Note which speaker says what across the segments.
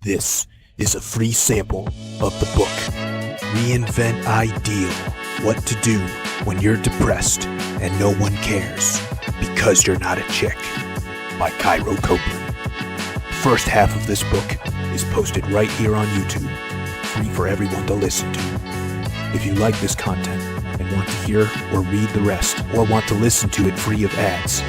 Speaker 1: This is a free sample of the book, Reinvent Ideal, What to Do When You're Depressed and No One Cares Because You're Not a Chick, by Cairo Copeland. The first half of this book is posted right here on YouTube, free for everyone to listen to. If you like this content and want to hear or read the rest, or want to listen to it free of ads,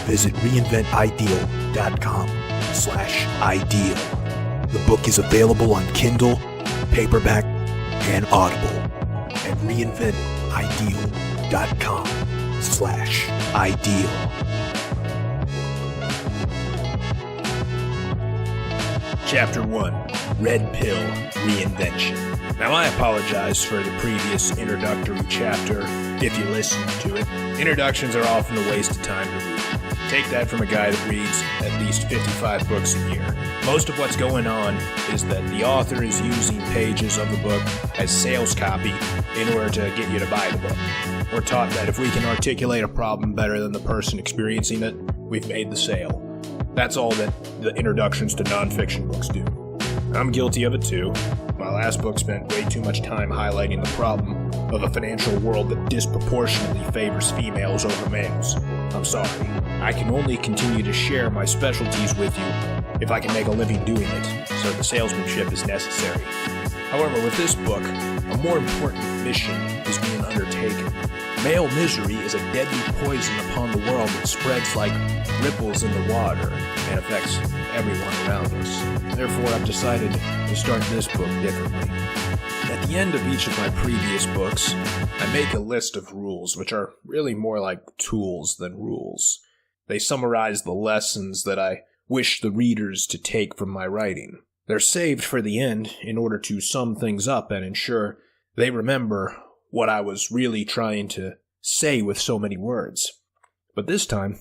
Speaker 1: visit reinventideal.com/ideal. The book is available on Kindle, paperback, and Audible at reinventideal.com/ideal.
Speaker 2: Chapter 1, Red Pill Reinvention. Now I apologize for the previous introductory chapter if you listened to it. Introductions are often a waste of time to read. Take that from a guy that reads at least 55 books a year. Most of what's going on is that the author is using pages of the book as sales copy in order to get you to buy the book. We're taught that if we can articulate a problem better than the person experiencing it, we've made the sale. That's all that the introductions to nonfiction books do. I'm guilty of it too. My last book spent way too much time highlighting the problem of a financial world that disproportionately favors females over males. I'm sorry. I can only continue to share my specialties with you if I can make a living doing it, so the salesmanship is necessary. However, with this book, a more important mission is being undertaken. Male misery is a deadly poison upon the world that spreads like ripples in the water and affects everyone around us. Therefore, I've decided to start this book differently. At the end of each of my previous books, I make a list of rules, which are really more like tools than rules. They summarize the lessons that I wish the readers to take from my writing. They're saved for the end in order to sum things up and ensure they remember what I was really trying to say with so many words. But this time,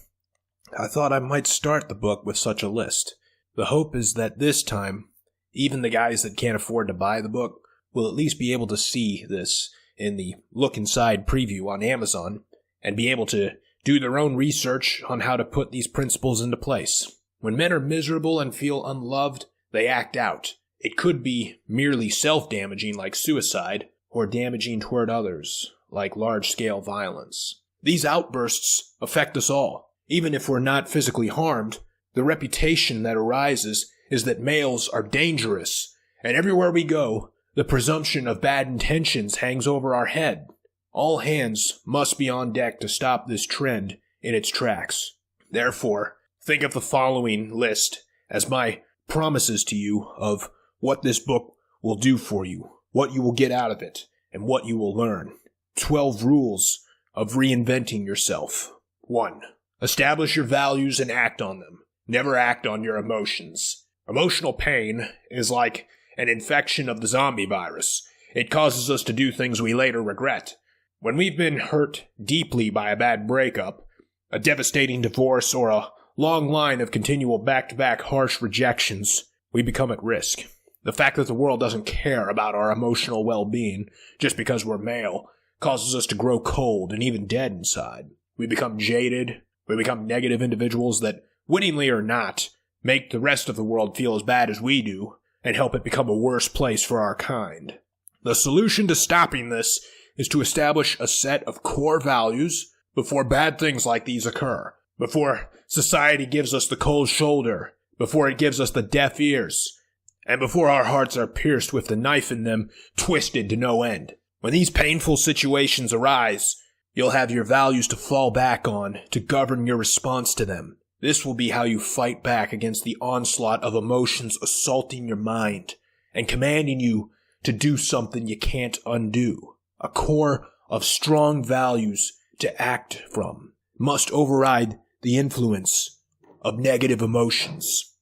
Speaker 2: I thought I might start the book with such a list. The hope is that this time, even the guys that can't afford to buy the book will at least be able to see this in the Look Inside preview on Amazon and be able to do their own research on how to put these principles into place. When men are miserable and feel unloved, they act out. It could be merely self-damaging like suicide, or damaging toward others like large-scale violence. These outbursts affect us all. Even if we're not physically harmed, the reputation that arises is that males are dangerous, and everywhere we go, the presumption of bad intentions hangs over our head. All hands must be on deck to stop this trend in its tracks. Therefore, think of the following list as my promises to you of what this book will do for you, what you will get out of it, and what you will learn. 12 rules of reinventing yourself. 1. Establish your values and act on them. Never act on your emotions. Emotional pain is like an infection of the zombie virus. It causes us to do things we later regret. When we've been hurt deeply by a bad breakup, a devastating divorce, or a long line of continual back-to-back harsh rejections, we become at risk. The fact that the world doesn't care about our emotional well-being just because we're male causes us to grow cold and even dead inside. We become jaded. We become negative individuals that, wittingly or not, make the rest of the world feel as bad as we do and help it become a worse place for our kind. The solution to stopping this is to establish a set of core values before bad things like these occur, before society gives us the cold shoulder, before it gives us the deaf ears, and before our hearts are pierced with the knife in them twisted to no end. When these painful situations arise, you'll have your values to fall back on to govern your response to them. This will be how you fight back against the onslaught of emotions assaulting your mind and commanding you to do something you can't undo. A core of strong values to act from must override the influence of negative emotions.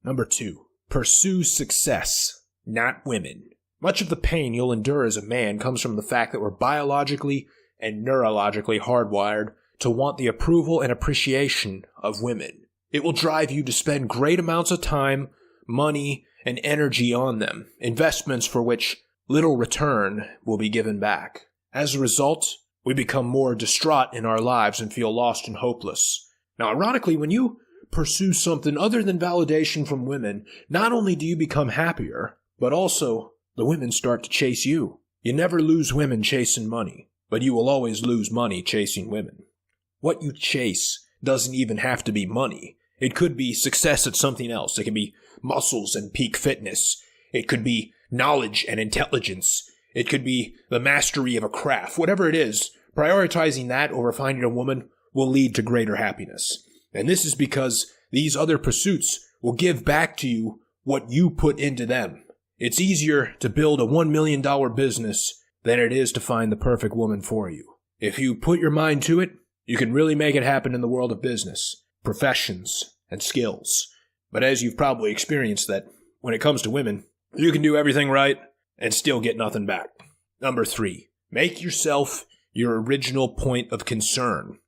Speaker 2: Number 2. Pursue success, not women. Much of the pain you'll endure as a man comes from the fact that we're biologically and neurologically hardwired to want the approval and appreciation of women. It will drive you to spend great amounts of time, money, and energy on them, investments for which little return will be given back. As a result, we become more distraught in our lives and feel lost and hopeless. Now, ironically, when you pursue something other than validation from women, not only do you become happier, but also the women start to chase you. You never lose women chasing money, but you will always lose money chasing women. What you chase doesn't even have to be money. It could be success at something else. It can be muscles and peak fitness. It could be knowledge and intelligence. It could be the mastery of a craft. Whatever it is, prioritizing that over finding a woman will lead to greater happiness. And this is because these other pursuits will give back to you what you put into them. It's easier to build a $1 million business than it is to find the perfect woman for you. If you put your mind to it, you can really make it happen in the world of business, professions, and skills. But as you've probably experienced that when it comes to women, you can do everything right and still get nothing back. Number 3, make yourself your original point of concern.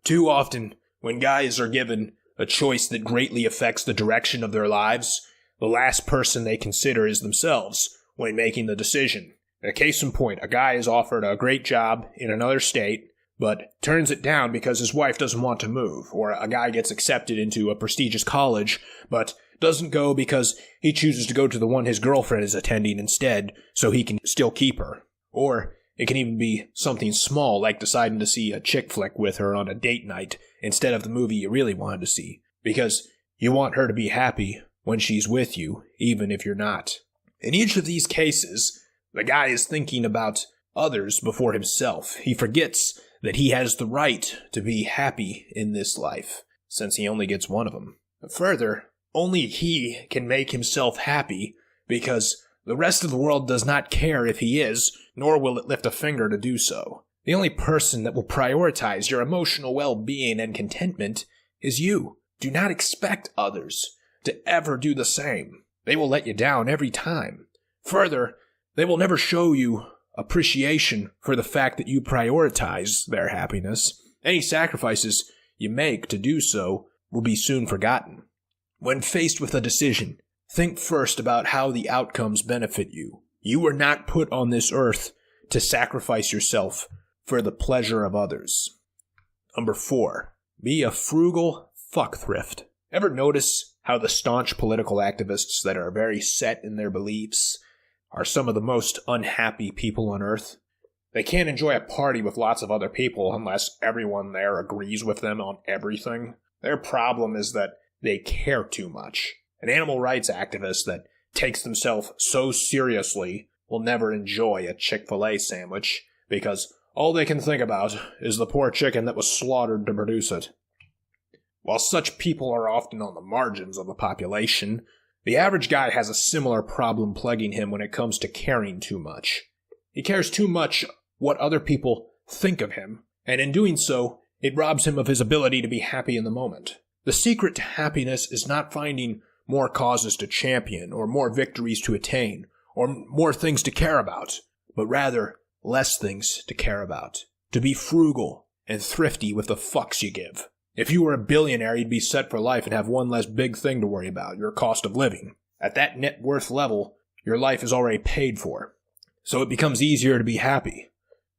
Speaker 2: Too often, when guys are given a choice that greatly affects the direction of their lives, the last person they consider is themselves when making the decision. A case in point, a guy is offered a great job in another state, but turns it down because his wife doesn't want to move. Or a guy gets accepted into a prestigious college, but doesn't go because he chooses to go to the one his girlfriend is attending instead, so he can still keep her. Or it can even be something small, like deciding to see a chick flick with her on a date night instead of the movie you really wanted to see, because you want her to be happy when she's with you, even if you're not. In each of these cases, the guy is thinking about others before himself. He forgets that he has the right to be happy in this life, since he only gets one of them. Further, only he can make himself happy, because the rest of the world does not care if he is, nor will it lift a finger to do so. The only person that will prioritize your emotional well-being and contentment is you. Do not expect others to ever do the same. They will let you down every time. Further, they will never show you appreciation for the fact that you prioritize their happiness. Any sacrifices you make to do so will be soon forgotten. When faced with a decision, think first about how the outcomes benefit you. You were not put on this earth to sacrifice yourself for the pleasure of others. Number 4, be a frugal fuckthrift. Ever notice how the staunch political activists that are very set in their beliefs are some of the most unhappy people on earth? They can't enjoy a party with lots of other people unless everyone there agrees with them on everything. Their problem is that they care too much. An animal rights activist that takes themselves so seriously will never enjoy a Chick-fil-A sandwich because all they can think about is the poor chicken that was slaughtered to produce it. While such people are often on the margins of the population, the average guy has a similar problem plaguing him when it comes to caring too much. He cares too much what other people think of him, and in doing so, it robs him of his ability to be happy in the moment. The secret to happiness is not finding more causes to champion, or more victories to attain, or more things to care about, but rather less things to care about. To be frugal and thrifty with the fucks you give. If you were a billionaire, you'd be set for life and have one less big thing to worry about, your cost of living. At that net worth level, your life is already paid for, so it becomes easier to be happy.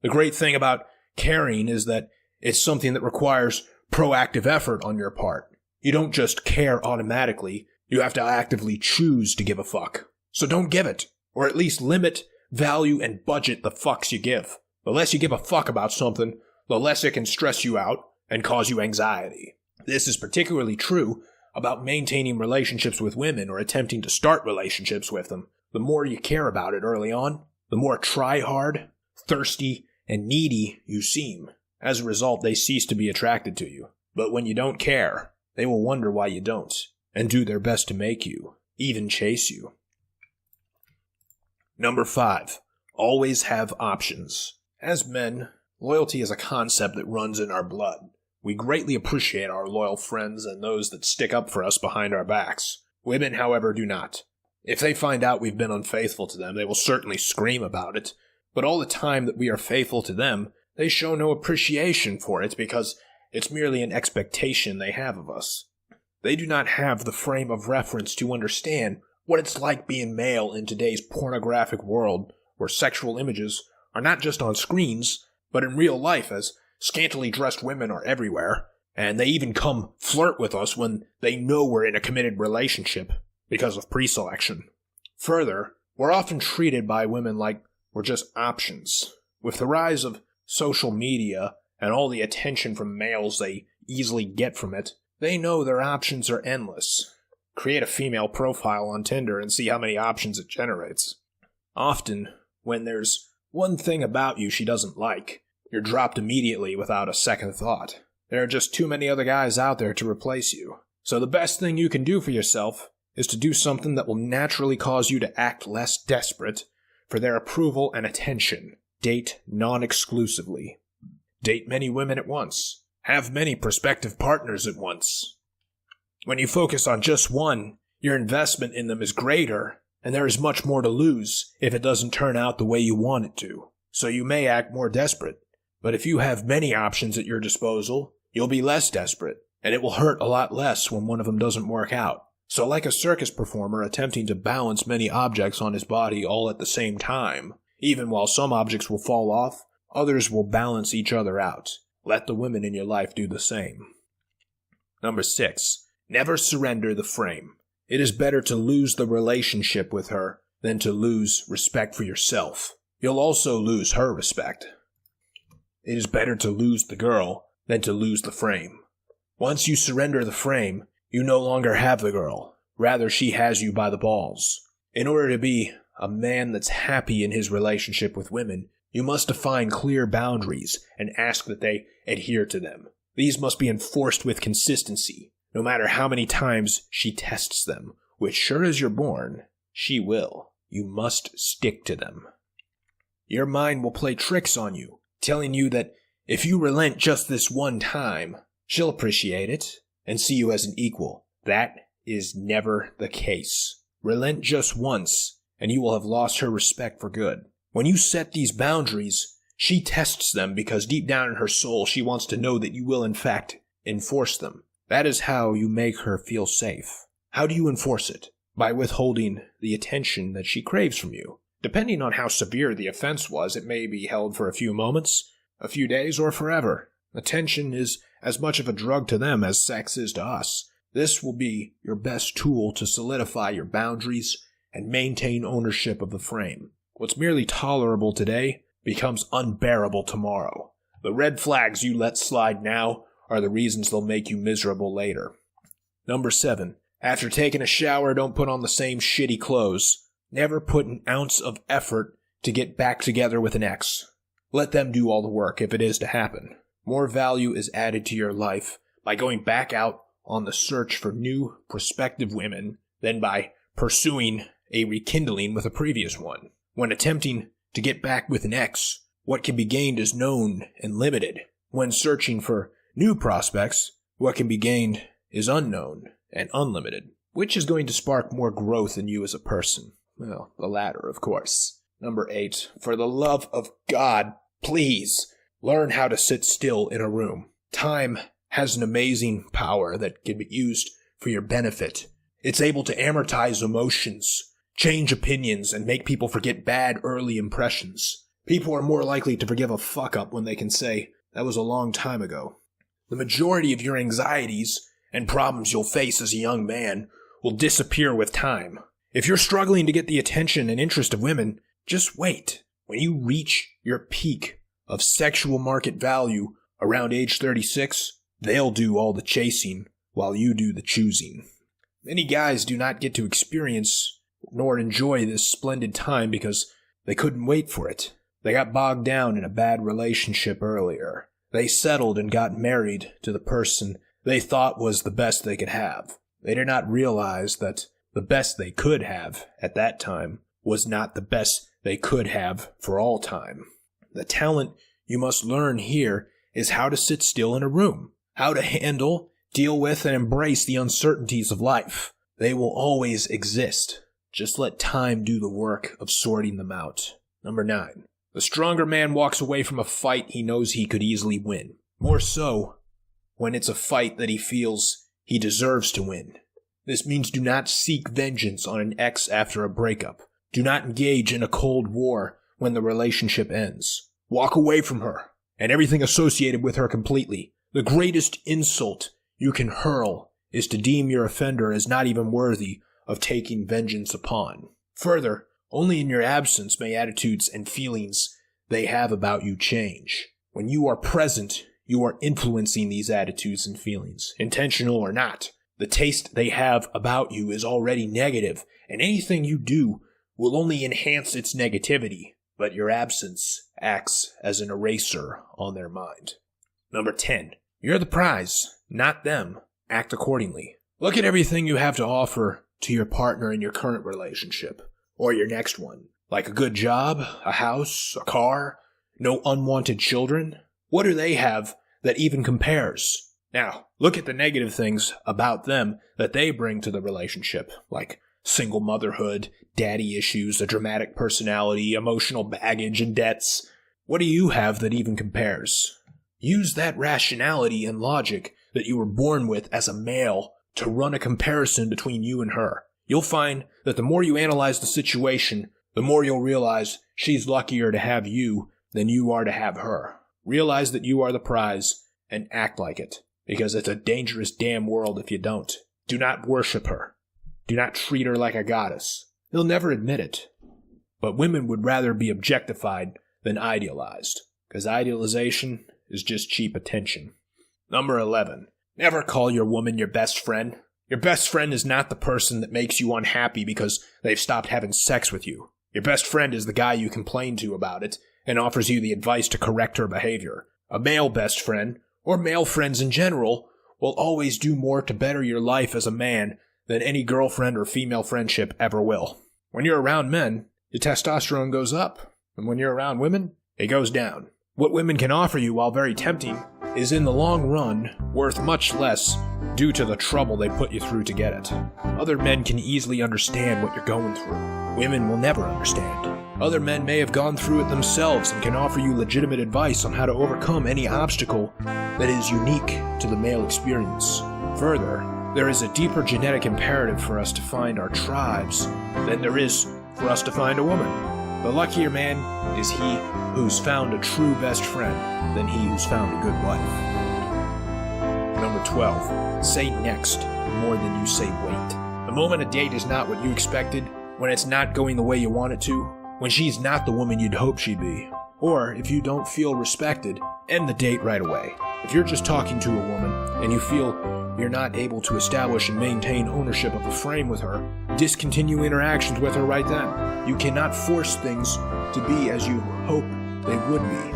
Speaker 2: The great thing about caring is that it's something that requires proactive effort on your part. You don't just care automatically, you have to actively choose to give a fuck. So don't give it, or at least limit, value, and budget the fucks you give. The less you give a fuck about something, the less it can stress you out and cause you anxiety. This is particularly true about maintaining relationships with women or attempting to start relationships with them. The more you care about it early on, the more try-hard, thirsty, and needy you seem. As a result, they cease to be attracted to you. But when you don't care, they will wonder why you don't, and do their best to make you, even chase you. Number 5, always have options. As men, loyalty is a concept that runs in our blood. We greatly appreciate our loyal friends and those that stick up for us behind our backs. Women, however, do not. If they find out we've been unfaithful to them, they will certainly scream about it. But all the time that we are faithful to them, they show no appreciation for it because it's merely an expectation they have of us. They do not have the frame of reference to understand what it's like being male in today's pornographic world, where sexual images are not just on screens, but in real life, as scantily dressed women are everywhere, and they even come flirt with us when they know we're in a committed relationship because of pre-selection. Further, we're often treated by women like we're just options. With the rise of social media and all the attention from males they easily get from it, they know their options are endless. Create a female profile on Tinder and see how many options it generates. Often, when there's one thing about you she doesn't like, you're dropped immediately without a second thought. There are just too many other guys out there to replace you. So the best thing you can do for yourself is to do something that will naturally cause you to act less desperate for their approval and attention. Date non-exclusively. Date many women at once. Have many prospective partners at once. When you focus on just one, your investment in them is greater, and there is much more to lose if it doesn't turn out the way you want it to. So you may act more desperate. But if you have many options at your disposal, you'll be less desperate, and it will hurt a lot less when one of them doesn't work out. So like a circus performer attempting to balance many objects on his body all at the same time, even while some objects will fall off, others will balance each other out. Let the women in your life do the same. Number 6. Never surrender the frame. It is better to lose the relationship with her than to lose respect for yourself. You'll also lose her respect. It is better to lose the girl than to lose the frame. Once you surrender the frame, you no longer have the girl. Rather, she has you by the balls. In order to be a man that's happy in his relationship with women, you must define clear boundaries and ask that they adhere to them. These must be enforced with consistency, no matter how many times she tests them, which sure as you're born, she will. You must stick to them. Your mind will play tricks on you, telling you that if you relent just this one time, she'll appreciate it and see you as an equal. That is never the case. Relent just once, and you will have lost her respect for good. When you set these boundaries, she tests them because deep down in her soul she wants to know that you will in fact enforce them. That is how you make her feel safe. How do you enforce it? By withholding the attention that she craves from you. Depending on how severe the offense was, it may be held for a few moments, a few days, or forever. Attention is as much of a drug to them as sex is to us. This will be your best tool to solidify your boundaries and maintain ownership of the frame. What's merely tolerable today becomes unbearable tomorrow. The red flags you let slide now are the reasons they'll make you miserable later. Number 7. After taking a shower, don't put on the same shitty clothes. Never put an ounce of effort to get back together with an ex. Let them do all the work if it is to happen. More value is added to your life by going back out on the search for new prospective women than by pursuing a rekindling with a previous one. When attempting to get back with an ex, what can be gained is known and limited. When searching for new prospects, what can be gained is unknown and unlimited. Which is going to spark more growth in you as a person? Well, the latter, of course. Number 8. For the love of God, please learn how to sit still in a room. Time has an amazing power that can be used for your benefit. It's able to amortize emotions, change opinions, and make people forget bad early impressions. People are more likely to forgive a fuck-up when they can say, that was a long time ago. The majority of your anxieties and problems you'll face as a young man will disappear with time. If you're struggling to get the attention and interest of women, just wait. When you reach your peak of sexual market value around age 36, they'll do all the chasing while you do the choosing. Many guys do not get to experience nor enjoy this splendid time because they couldn't wait for it. They got bogged down in a bad relationship earlier. They settled and got married to the person they thought was the best they could have. They did not realize that the best they could have at that time was not the best they could have for all time. The talent you must learn here is how to sit still in a room, how to handle, deal with, and embrace the uncertainties of life. They will always exist. Just let time do the work of sorting them out. Number 9. The stronger man walks away from a fight he knows he could easily win. More so when it's a fight that he feels he deserves to win. This means do not seek vengeance on an ex after a breakup. Do not engage in a cold war when the relationship ends. Walk away from her and everything associated with her completely. The greatest insult you can hurl is to deem your offender as not even worthy of taking vengeance upon. Further, only in your absence may attitudes and feelings they have about you change. When you are present, you are influencing these attitudes and feelings, intentional or not. The taste they have about you is already negative, and anything you do will only enhance its negativity, but your absence acts as an eraser on their mind. Number 10. You're the prize, not them. Act accordingly. Look at everything you have to offer to your partner in your current relationship, or your next one. Like a good job, a house, a car, no unwanted children. What do they have that even compares? Now, look at the negative things about them that they bring to the relationship, like single motherhood, daddy issues, a dramatic personality, emotional baggage, and debts. What do you have that even compares? Use that rationality and logic that you were born with as a male to run a comparison between you and her. You'll find that the more you analyze the situation, the more you'll realize she's luckier to have you than you are to have her. Realize that you are the prize and act like it, because it's a dangerous damn world if you don't. Do not worship her. Do not treat her like a goddess. They'll never admit it. But women would rather be objectified than idealized, because idealization is just cheap attention. Number 11. Never call your woman your best friend. Your best friend is not the person that makes you unhappy because they've stopped having sex with you. Your best friend is the guy you complain to about it and offers you the advice to correct her behavior. A male best friend, or male friends in general, will always do more to better your life as a man than any girlfriend or female friendship ever will. When you're around men, your testosterone goes up, and when you're around women, it goes down. What women can offer you, while very tempting, is in the long run worth much less due to the trouble they put you through to get it. Other men can easily understand what you're going through. Women will never understand. Other men may have gone through it themselves and can offer you legitimate advice on how to overcome any obstacle that is unique to the male experience. Further, there is a deeper genetic imperative for us to find our tribes than there is for us to find a woman. The luckier man is he who's found a true best friend than he who's found a good wife. Number 12. Say next more than you say wait. The moment a date is not what you expected, when it's not going the way you want it to, when she's not the woman you'd hope she'd be, or if you don't feel respected, end the date right away. If you're just talking to a woman and you feel you're not able to establish and maintain ownership of a frame with her, discontinue interactions with her right then. You cannot force things to be as you hope they would be.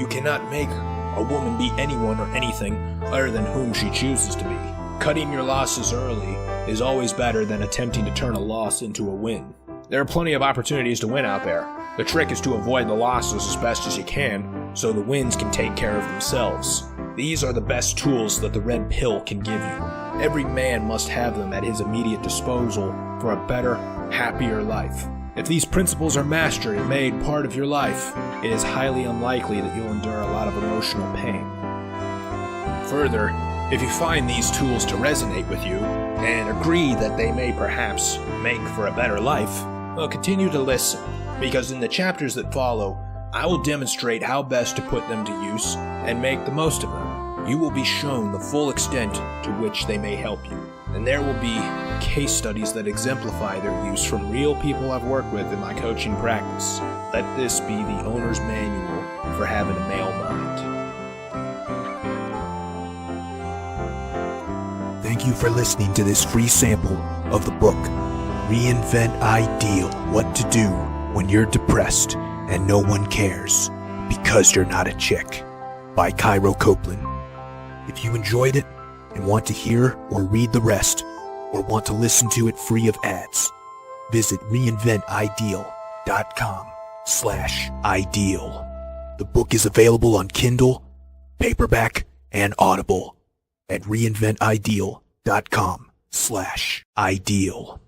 Speaker 2: You cannot make a woman be anyone or anything other than whom she chooses to be. Cutting your losses early is always better than attempting to turn a loss into a win. There are plenty of opportunities to win out there. The trick is to avoid the losses as best as you can, so the wins can take care of themselves. These are the best tools that the red pill can give you. Every man must have them at his immediate disposal for a better, happier life. If these principles are mastered and made part of your life, it is highly unlikely that you'll endure a lot of emotional pain. Further, if you find these tools to resonate with you, and agree that they may perhaps make for a better life, well, continue to listen, because in the chapters that follow, I will demonstrate how best to put them to use and make the most of them. You will be shown the full extent to which they may help you, and there will be case studies that exemplify their use from real people I've worked with in my coaching practice. Let this be the owner's manual for having a male mind.
Speaker 1: Thank you for listening to this free sample of the book, Reinvent Ideal: What to Do When You're Depressed and No One Cares Because You're Not a Chick, by Cairo Copeland. If you enjoyed it and want to hear or read the rest, or want to listen to it free of ads, visit reinventideal.com/ideal. The book is available on Kindle, paperback, and Audible at reinventideal.com/ideal.